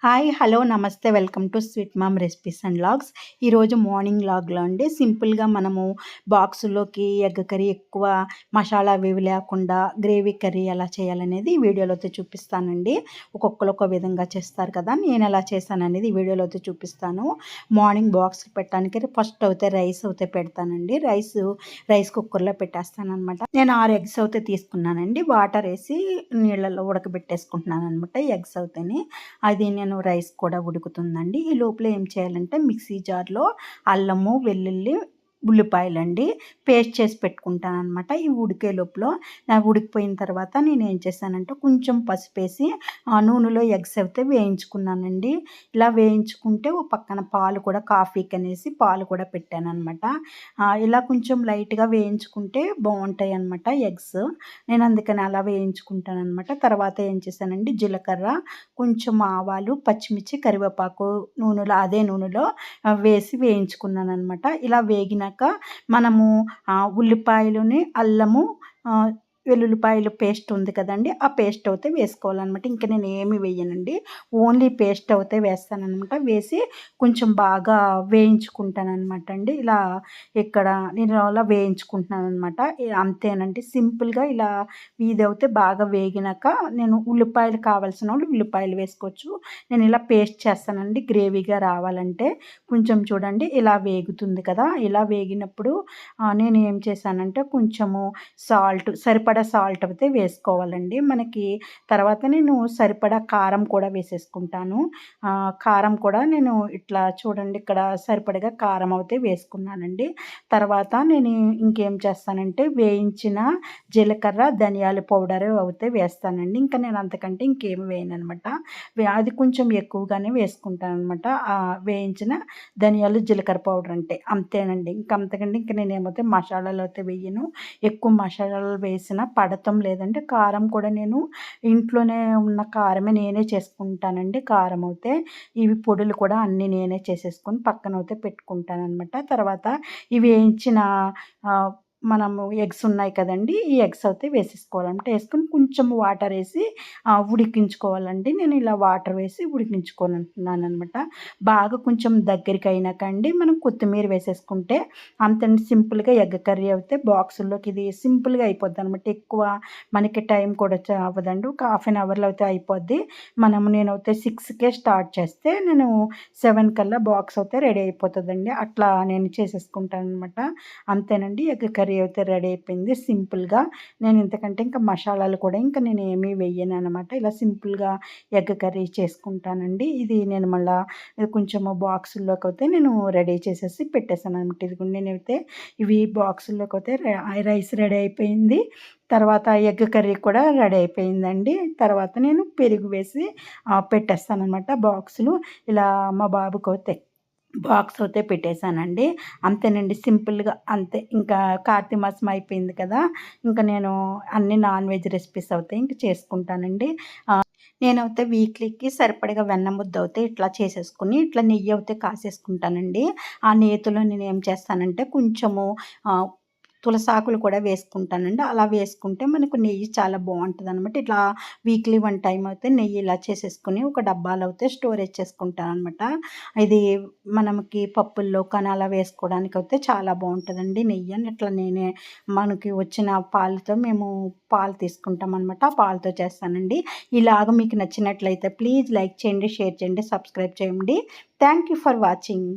Hi hello నమస్తే welcome to sweet ma'am recipes and vlogs. ఈరోజు morning వ్లాగ్లో అండి సింపుల్గా మనము బాక్సులోకి ఎగ్ కర్రీ ఎక్కువ మసాలా అవి లేకుండా గ్రేవీ కర్రీ ఎలా చేయాలనేది ఈ వీడియోలో అయితే చూపిస్తానండి. ఒక్కొక్కరు ఒక విధంగా చేస్తారు కదా, నేను ఎలా చేశాననేది ఈ వీడియోలో అయితే చూపిస్తాను. మార్నింగ్ బాక్స్ పెట్టడానికి ఫస్ట్ అయితే రైస్ అయితే పెడతానండి. రైస్ కుక్కర్లో పెట్టేస్తాను అనమాట. నేను 6 ఎగ్స్ అయితే తీసుకున్నానండి. వాటర్ వేసి నీళ్ళలో ఉడకబెట్టేసుకుంటున్నాను అనమాట ఎగ్స్ అవుతాయి. అది నేను రైస్ కూడా ఉడుకుతుందండి. ఈ లోపల ఏం చేయాలంటే మిక్సీ జార్లో అల్లము వెల్లుల్లి ఉల్లిపాయలండి పేస్ట్ చేసి పెట్టుకుంటాను అనమాట. ఈ ఉడికే లోపల ఉడికిపోయిన తర్వాత నేను ఏం చేశానంటే కొంచెం పసుపేసి నూనెలో ఎగ్స్ అయితే వేయించుకున్నానండి. ఇలా వేయించుకుంటే ఓ పక్కన పాలు కూడా కాఫీకి అనేసి పాలు కూడా పెట్టాను అనమాట. ఇలా కొంచెం లైట్గా వేయించుకుంటే బాగుంటాయి అనమాట ఎగ్స్. నేను అందుకని అలా వేయించుకుంటాను అనమాట. తర్వాత ఏం చేశానండి, జీలకర్ర, కొంచెం ఆవాలు, పచ్చిమిర్చి, కరివేపాకు అదే నూనెలో వేసి వేయించుకున్నాను అనమాట. ఇలా వేగినాక మనము ఉల్లిపాయలని అల్లము వెల్లుల్లిపాయలు పేస్ట్ ఉంది కదండి, ఆ పేస్ట్ అయితే వేసుకోవాలన్నమాట. ఇంకా నేను ఏమి వేయనండి, ఓన్లీ పేస్ట్ అయితే వేస్తానమాట. వేసి కొంచెం బాగా వేయించుకుంటాను అనమాట అండి. ఇలా ఇక్కడ నేను అలా వేయించుకుంటున్నాను అనమాట. అంతేనండి, సింపుల్గా ఇలా ఇదైతే బాగా వేగినాక నేను ఉల్లిపాయలు కావాల్సిన వాళ్ళు ఉల్లిపాయలు వేసుకోవచ్చు. నేను ఇలా పేస్ట్ చేస్తానండి గ్రేవీగా రావాలంటే. కొంచెం చూడండి ఇలా వేగుతుంది కదా, ఇలా వేగినప్పుడు నేను ఏం చేశానంటే కొంచెము సరిపడా సాల్ట్ అయితే వేసుకోవాలండి మనకి. తర్వాత నేను సరిపడా కారం కూడా వేసేసుకుంటాను. కారం కూడా నేను ఇట్లా చూడండి ఇక్కడ సరిపడగా కారం అయితే వేసుకున్నానండి. తర్వాత నేను ఇంకేం చేస్తానంటే వేయించిన జీలకర్ర ధనియాల పౌడర్ అయితే వేస్తానండి. ఇంకా నేను అంతకంటే ఇంకేమి వేయను అనమాట. అది కొంచెం ఎక్కువగానే వేసుకుంటాను అనమాట. వేయించిన ధనియాలు జీలకర్ర పౌడర్ అంటే అంతేనండి. అంతకంటే నేనేమైతే మసాలాలు అయితే వేయను. ఎక్కువ మసాలాలు వేసిన పడతం లేదంటే కారం కూడా నేను ఇంట్లోనే ఉన్న కారమే నేనే చేసుకుంటానండి. కారం అయితే ఇవి పొడులు కూడా అన్నీ నేనే చేసేసుకొని పక్కన అయితే పెట్టుకుంటాను అనమాట. తర్వాత ఇవి వేయించిన మనము ఎగ్స్ ఉన్నాయి కదండి, ఈ ఎగ్స్ అయితే వేసేసుకోవాలంటే వేసుకొని కొంచెం వాటర్ వేసి ఉడికించుకోవాలండి. నేను ఇలా వాటర్ వేసి ఉడికించుకోనున్నాను అనమాట. బాగా కొంచెం దగ్గరికి అయినాకండి మనం కొత్తిమీర వేసేసుకుంటే అంతండి. సింపుల్గా ఎగ్ కర్రీ అయితే బాక్సుల్లోకి ఇది సింపుల్గా అయిపోద్ది అనమాట. ఎక్కువ మనకి టైం కూడా అవ్వదండి, ఒక హాఫ్ అన్ అవర్లో అయితే అయిపోద్ది. నేనైతే 6కే స్టార్ట్ చేస్తే నేను 7 కల్లా బాక్స్ అయితే రెడీ అయిపోతుందండి. అట్లా నేను చేసేసుకుంటాను అనమాట. అంతేనండి, ఎగ్ కర్రీ అయితే రెడీ అయిపోయింది సింపుల్గా. నేను ఇంతకంటే ఇంకా మసాలాలు కూడా నేను ఏమీ వేయను అనమాట. ఇలా సింపుల్గా ఎగ్ కర్రీ చేసుకుంటానండి. ఇది నేను మళ్ళీ కొంచెము బాక్సుల్లోకి అయితే నేను రెడీ చేసేసి పెట్టేసాను అనమాట. ఇది నేనైతే ఇవి బాక్సుల్లోకి అయితే రైస్ రెడీ అయిపోయింది. తర్వాత ఎగ్ కర్రీ కూడా రెడీ అయిపోయిందండి. తర్వాత నేను పెరుగు వేసి పెట్టేస్తాను అనమాట బాక్సులు. ఇలా మా బాబుకి అయితే బాక్స్ అయితే పెట్టేశానండి. అంతేనండి, సింపుల్గా అంతే. ఇంకా కార్తీక మాసం అయిపోయింది కదా, ఇంకా నేను అన్ని నాన్ వెజ్ రెసిపీస్ అయితే ఇంక చేసుకుంటానండి. నేనైతే వీక్లీకి సరిపడగా వెన్న ముద్ద అయితే ఇట్లా చేసేసుకుని ఇట్లా నెయ్యి అయితే కాసేసుకుంటానండి. ఆ నేతిలో నేను ఏం చేస్తానంటే కొంచెము తులసాకులు కూడా వేసుకుంటానండి. అలా వేసుకుంటే మనకు నెయ్యి చాలా బాగుంటుంది అనమాట. ఇట్లా వీక్లీ 1 టైం అయితే నెయ్యి ఇలా చేసేసుకుని ఒక డబ్బాలో అయితే స్టోరేజ్ చేసుకుంటాను అనమాట. ఇది మనకి పప్పుల్లో కానీ అలా వేసుకోవడానికి అయితే చాలా బాగుంటుందండి నెయ్యి అని. ఇట్లా మనకి వచ్చిన పాలతో మేము పాలు తీసుకుంటాం అనమాట. ఆ పాలతో చేస్తానండి. ఇలాగ మీకు నచ్చినట్లయితే ప్లీజ్ లైక్ చేయండి, షేర్ చేయండి, సబ్స్క్రైబ్ చేయండి. Thank you for watching.